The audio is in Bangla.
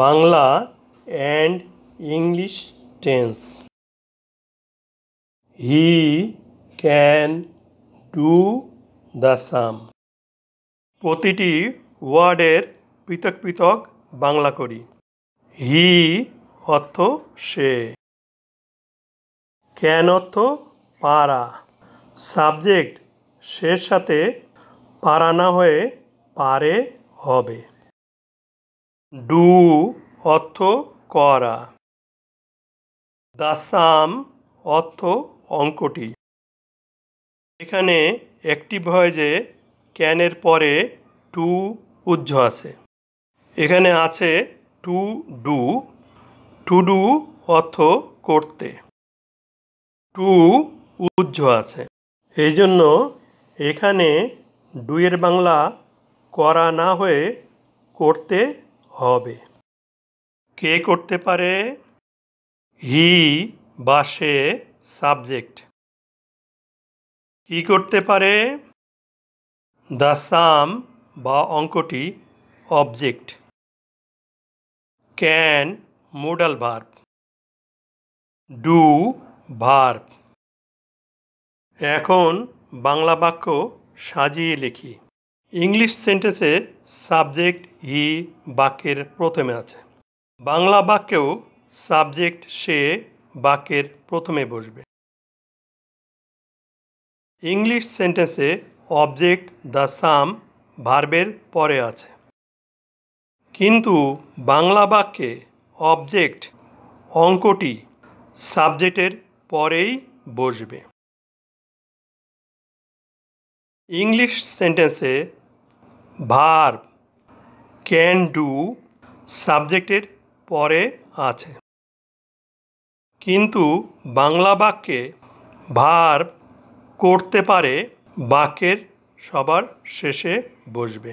Bangla and English tense. He can do the sum. প্রতিটি ওয়ার্ডের পৃথক পৃথক বাংলা করি। হি অর্থ সে, ক্যান অর্থ পারা, সাবজেক্ট সের সাথে পারা না হয়ে পারে হবে। ডু অর্থ করা, দ্য সাম অর্থ অঙ্কটি। এখানে অ্যাক্টিভ ভয়েসে ক্যানের পরে টু উজ্জ্ব আছে। এখানে আছে টু ডু, টু ডু অর্থ করতে, টু উজ্জ্ব আছে। এই জন্য এখানে ডুয়ের বাংলা করা না হয়ে করতে হবে। কে করতে পারে? হি বা সে সাবজেক্ট। কি করতে পারে? দ্য সাম বা অঙ্কটি object. Can modal verb, do verb. এখন বাংলা বাক্য সাজিয়ে লিখি। ইংলিশ সেন্টেন্সে সাবজেক্ট হি বাক্যের প্রথমে আছে। বাংলা বাক্যেও সাবজেক্ট সে বাক্যের প্রথমে বসবে। ইংলিশ সেন্টেন্সে অবজেক্ট দ্য সাম ভার্বের পরে আছে, কিন্তু বাংলা বাক্যে অবজেক্ট অঙ্কটি সাবজেক্টের পরেই বসবে। ইংলিশ সেন্টেন্সে ভার্ব ক্যান ডু সাবজেক্টের পরে আছে, কিন্তু বাংলা বাক্যে ভার্ব করতে পারে বাক্যের সবার শেষে বসবে।